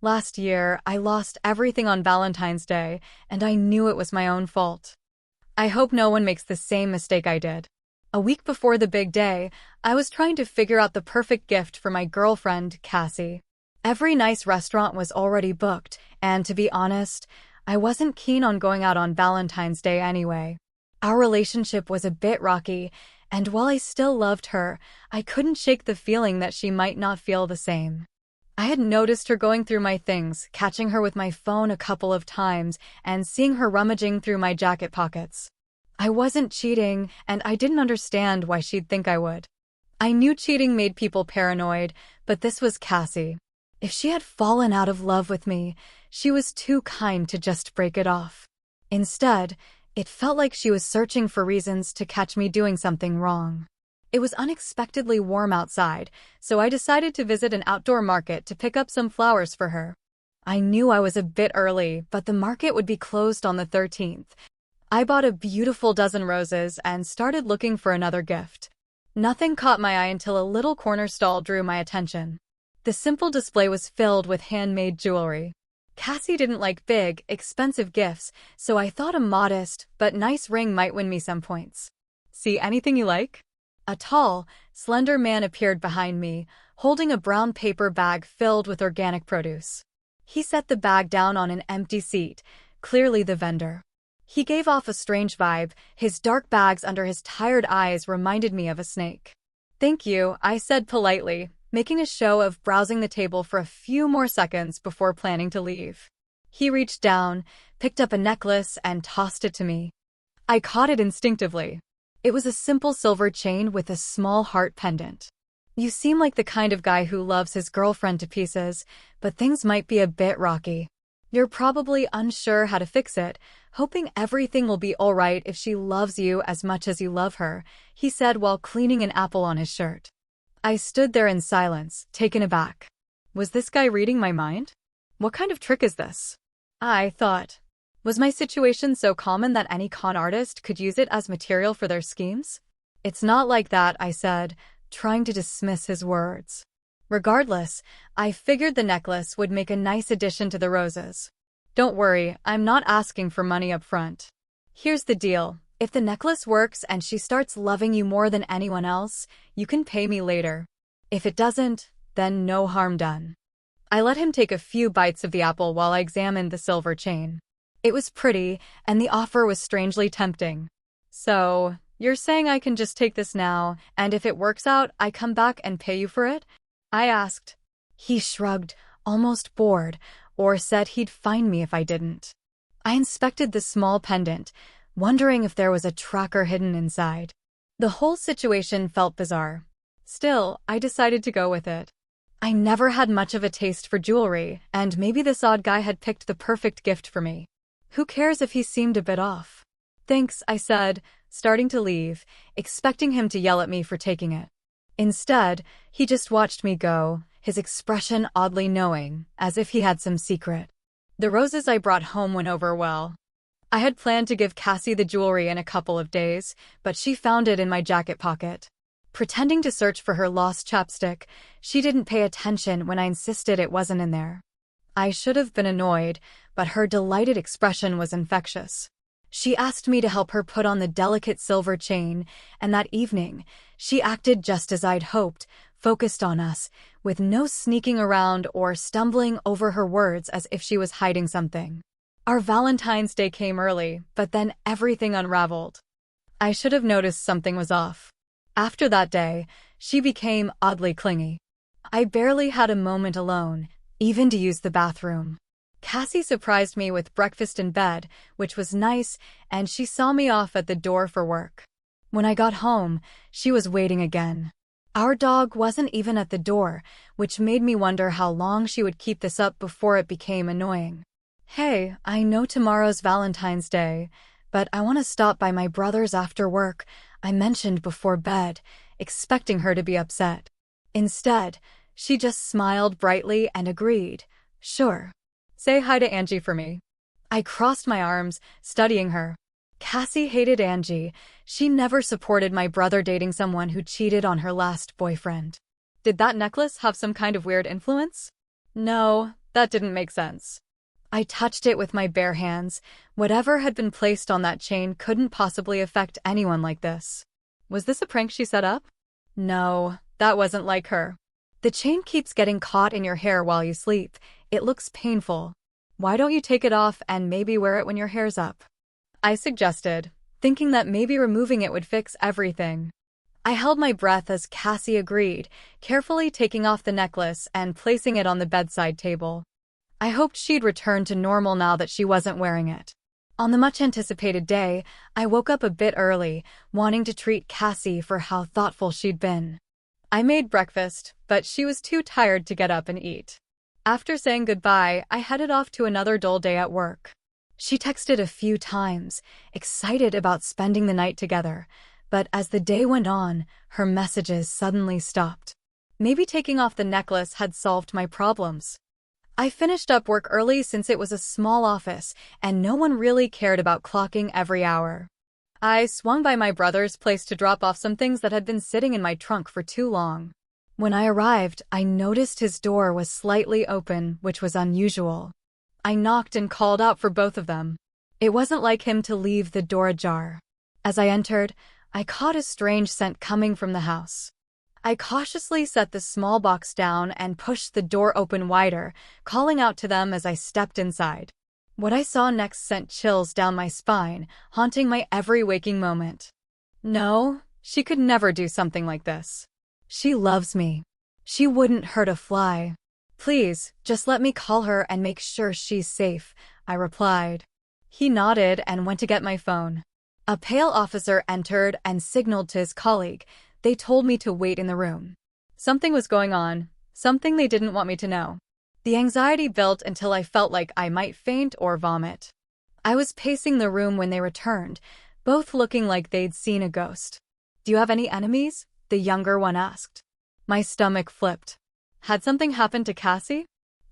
Last year, I lost everything on Valentine's Day, and I knew it was my own fault. I hope no one makes the same mistake I did. A week before the big day, I was trying to figure out the perfect gift for my girlfriend, Cassie. Every nice restaurant was already booked, and to be honest, I wasn't keen on going out on Valentine's Day anyway. Our relationship was a bit rocky, and while I still loved her, I couldn't shake the feeling that she might not feel the same. I had noticed her going through my things, catching her with my phone a couple of times, and seeing her rummaging through my jacket pockets. I wasn't cheating, and I didn't understand why she'd think I would. I knew cheating made people paranoid, but this was Cassie. If she had fallen out of love with me, she was too kind to just break it off. Instead, it felt like she was searching for reasons to catch me doing something wrong. It was unexpectedly warm outside, so I decided to visit an outdoor market to pick up some flowers for her. I knew I was a bit early, but the market would be closed on the 13th. I bought a beautiful dozen roses and started looking for another gift. Nothing caught my eye until a little corner stall drew my attention. The simple display was filled with handmade jewelry. Cassie didn't like big, expensive gifts, so I thought a modest but nice ring might win me some points. See anything you like? A tall, slender man appeared behind me, holding a brown paper bag filled with organic produce. He set the bag down on an empty seat, clearly the vendor. He gave off a strange vibe. His dark bags under his tired eyes reminded me of a snake. "Thank you," I said politely, making a show of browsing the table for a few more seconds before planning to leave. He reached down, picked up a necklace, and tossed it to me. I caught it instinctively. It was a simple silver chain with a small heart pendant. "You seem like the kind of guy who loves his girlfriend to pieces, but things might be a bit rocky. You're probably unsure how to fix it, hoping everything will be all right if she loves you as much as you love her," he said while cleaning an apple on his shirt. I stood there in silence, taken aback. Was this guy reading my mind? What kind of trick is this? I thought. Was my situation so common that any con artist could use it as material for their schemes? "It's not like that," I said, trying to dismiss his words. Regardless, I figured the necklace would make a nice addition to the roses. "Don't worry, I'm not asking for money up front. Here's the deal. If the necklace works and she starts loving you more than anyone else, you can pay me later. If it doesn't, then no harm done." I let him take a few bites of the apple while I examined the silver chain. It was pretty, and the offer was strangely tempting. "So, you're saying I can just take this now, and if it works out, I come back and pay you for it?" I asked. He shrugged, almost bored, or said he'd fine me if I didn't. I inspected the small pendant, wondering if there was a tracker hidden inside. The whole situation felt bizarre. Still, I decided to go with it. I never had much of a taste for jewelry, and maybe this odd guy had picked the perfect gift for me. Who cares if he seemed a bit off? "Thanks," I said, starting to leave, expecting him to yell at me for taking it. Instead, he just watched me go, his expression oddly knowing, as if he had some secret. The roses I brought home went over well. I had planned to give Cassie the jewelry in a couple of days, but she found it in my jacket pocket. Pretending to search for her lost chapstick, she didn't pay attention when I insisted it wasn't in there. I should have been annoyed, but her delighted expression was infectious. She asked me to help her put on the delicate silver chain, and that evening, she acted just as I'd hoped, focused on us, with no sneaking around or stumbling over her words as if she was hiding something. Our Valentine's Day came early, but then everything unraveled. I should have noticed something was off. After that day, she became oddly clingy. I barely had a moment alone, even to use the bathroom. Cassie surprised me with breakfast in bed, which was nice, and she saw me off at the door for work. When I got home, she was waiting again. Our dog wasn't even at the door, which made me wonder how long she would keep this up before it became annoying. "Hey, I know tomorrow's Valentine's Day, but I want to stop by my brother's after work," I mentioned before bed, expecting her to be upset. Instead, she just smiled brightly and agreed. "Sure. Say hi to Angie for me." I crossed my arms, studying her. Cassie hated Angie. She never supported my brother dating someone who cheated on her last boyfriend. Did that necklace have some kind of weird influence? No, That didn't make sense. I touched it with my bare hands. Whatever had been placed on that chain couldn't possibly affect anyone like this. Was this a prank she set up? No, that wasn't like her. The chain keeps getting caught in your hair while you sleep. It looks painful. Why don't you take it off and maybe wear it when your hair's up? I suggested, thinking that maybe removing it would fix everything. I held my breath as Cassie agreed, carefully taking off the necklace and placing it on the bedside table. I hoped she'd return to normal now that she wasn't wearing it. On the much-anticipated day, I woke up a bit early, wanting to treat Cassie for how thoughtful she'd been. I made breakfast, but she was too tired to get up and eat. After saying goodbye, I headed off to another dull day at work. She texted a few times, excited about spending the night together, but as the day went on, her messages suddenly stopped. Maybe taking off the necklace had solved my problems. I finished up work early since it was a small office, and no one really cared about clocking every hour. I swung by my brother's place to drop off some things that had been sitting in my trunk for too long. When I arrived, I noticed his door was slightly open, which was unusual. I knocked and called out for both of them. It wasn't like him to leave the door ajar. As I entered, I caught a strange scent coming from the house. I cautiously set the small box down and pushed the door open wider, calling out to them as I stepped inside. What I saw next sent chills down my spine, haunting my every waking moment. No, she could never do something like this. She loves me. She wouldn't hurt a fly. Please, just let me call her and make sure she's safe, I replied. He nodded and went to get my phone. A pale officer entered and signaled to his colleague. They told me to wait in the room. Something was going on, something they didn't want me to know. The anxiety built until I felt like I might faint or vomit. I was pacing the room when they returned, both looking like they'd seen a ghost. "Do you have any enemies?" the younger one asked. My stomach flipped. Had something happened to Cassie?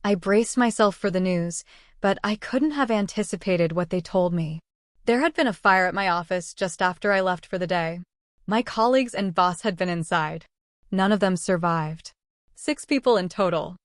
I braced myself for the news, but I couldn't have anticipated what they told me. There had been a fire at my office just after I left for the day. My colleagues and boss had been inside. None of them survived. 6 people in total.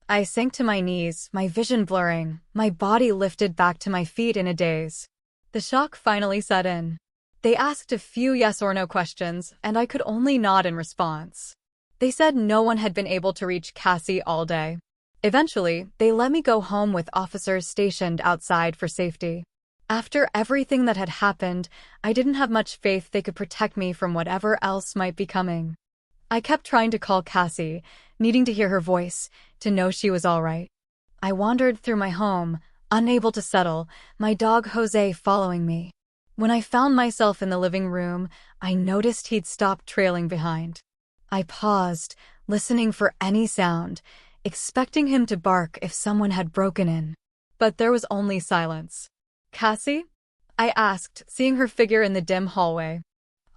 I sank to my knees, my vision blurring, my body lifted back to my feet in a daze. The shock finally set in. They asked a few yes or no questions, and I could only nod in response. They said no one had been able to reach Cassie all day. Eventually, they let me go home with officers stationed outside for safety. After everything that had happened, I didn't have much faith they could protect me from whatever else might be coming. I kept trying to call Cassie, needing to hear her voice, to know she was all right. I wandered through my home, unable to settle, my dog Jose following me. When I found myself in the living room, I noticed he'd stopped trailing behind. I paused, listening for any sound, expecting him to bark if someone had broken in. But there was only silence. "Cassie?" I asked, seeing her figure in the dim hallway.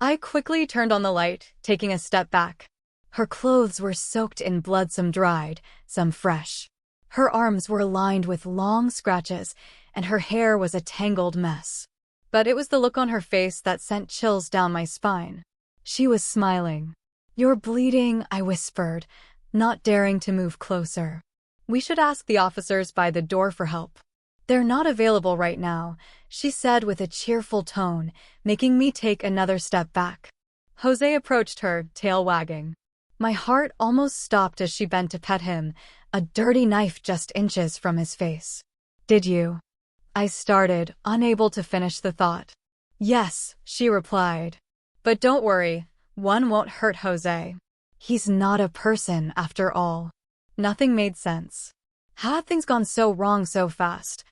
I quickly turned on the light, taking a step back. Her clothes were soaked in blood, some dried, some fresh. Her arms were lined with long scratches, and her hair was a tangled mess. But it was the look on her face that sent chills down my spine. She was smiling. "You're bleeding," I whispered, not daring to move closer. "We should ask the officers by the door for help." "They're not available right now," she said with a cheerful tone, making me take another step back. Jose approached her, tail wagging. My heart almost stopped as she bent to pet him, a dirty knife just inches from his face. "Did you?" I started, unable to finish the thought. "Yes," she replied. "But don't worry, one won't hurt Jose. He's not a person after all." Nothing made sense. How had things gone so wrong so fast?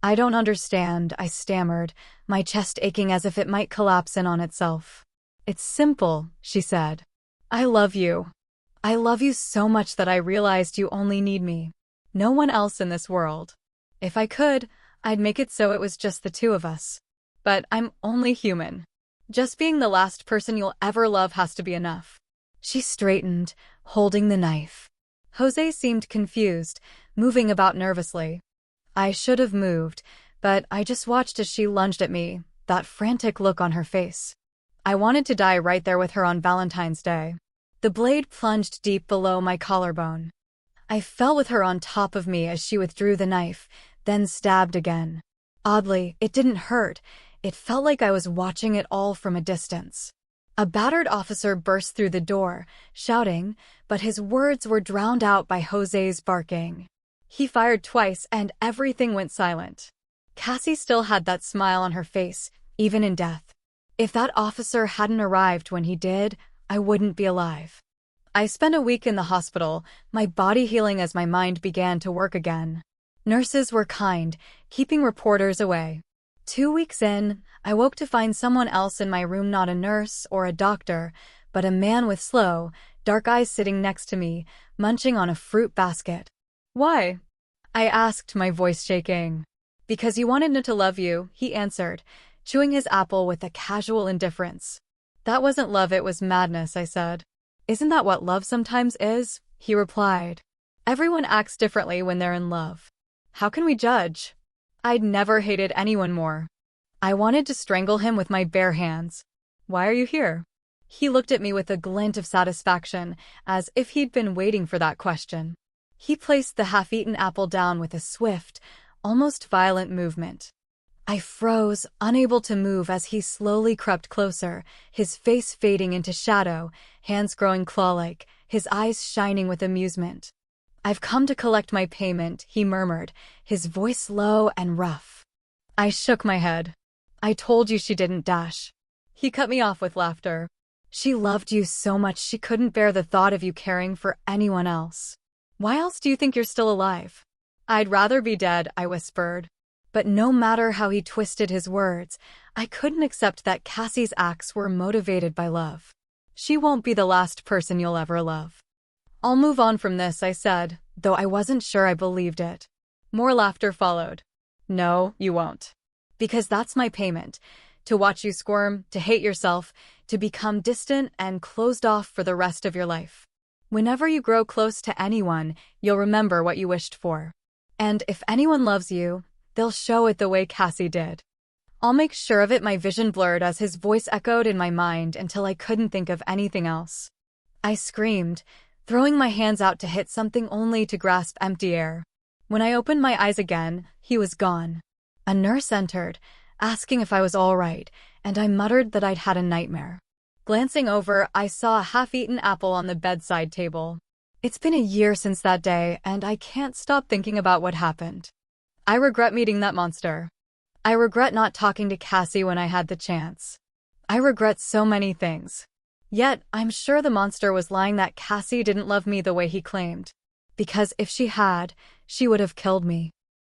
I don't understand, I stammered, my chest aching as if it might collapse in on itself. "It's simple," she said. "I love you. I love you so much that I realized you only need me. No one else in this world. If I could, I'd make it so it was just the two of us. But I'm only human. Just being the last person you'll ever love has to be enough." She straightened, holding the knife. Jose seemed confused, moving about nervously. I should have moved, but I just watched as she lunged at me, that frantic look on her face. I wanted to die right there with her on Valentine's Day. The blade plunged deep below my collarbone. I fell with her on top of me as she withdrew the knife, then stabbed again. Oddly, it didn't hurt. It felt like I was watching it all from a distance. A battered officer burst through the door, shouting, but his words were drowned out by Jose's barking. He fired twice and everything went silent. Cassie still had that smile on her face, even in death. If that officer hadn't arrived when he did, I wouldn't be alive. I spent a week in the hospital, my body healing as my mind began to work again. Nurses were kind, keeping reporters away. 2 weeks in, I woke to find someone else in my room, not a nurse or a doctor, but a man with slow, dark eyes sitting next to me, munching on a fruit basket. "Why?" I asked, my voice shaking. "Because you wanted me to love you," he answered, chewing his apple with a casual indifference. "That wasn't love, it was madness," I said. "Isn't that what love sometimes is?" he replied. "Everyone acts differently when they're in love. How can we judge?" I'd never hated anyone more. I wanted to strangle him with my bare hands. "Why are you here?" He looked at me with a glint of satisfaction, as if he'd been waiting for that question. He placed the half-eaten apple down with a swift, almost violent movement. I froze, unable to move as he slowly crept closer, his face fading into shadow, hands growing claw-like, his eyes shining with amusement. "I've come to collect my payment," he murmured, his voice low and rough. I shook my head. "I told you she didn't dash." He cut me off with laughter. "She loved you so much she couldn't bear the thought of you caring for anyone else. Why else do you think you're still alive?" "I'd rather be dead," I whispered. But no matter how he twisted his words, I couldn't accept that Cassie's acts were motivated by love. "She won't be the last person you'll ever love." "I'll move on from this," I said, though I wasn't sure I believed it. More laughter followed. "No, you won't. Because that's my payment. To watch you squirm, to hate yourself, to become distant and closed off for the rest of your life. Whenever you grow close to anyone, you'll remember what you wished for. And if anyone loves you, they'll show it the way Cassie did." "I'll make sure of it." My vision blurred as his voice echoed in my mind until I couldn't think of anything else. I screamed, throwing my hands out to hit something only to grasp empty air. When I opened my eyes again, he was gone. A nurse entered, asking if I was all right, and I muttered that I'd had a nightmare. Glancing over, I saw a half-eaten apple on the bedside table. It's been a year since that day, and I can't stop thinking about what happened. I regret meeting that monster. I regret not talking to Cassie when I had the chance. I regret so many things. Yet, I'm sure the monster was lying that Cassie didn't love me the way he claimed. Because if she had, she would have killed me.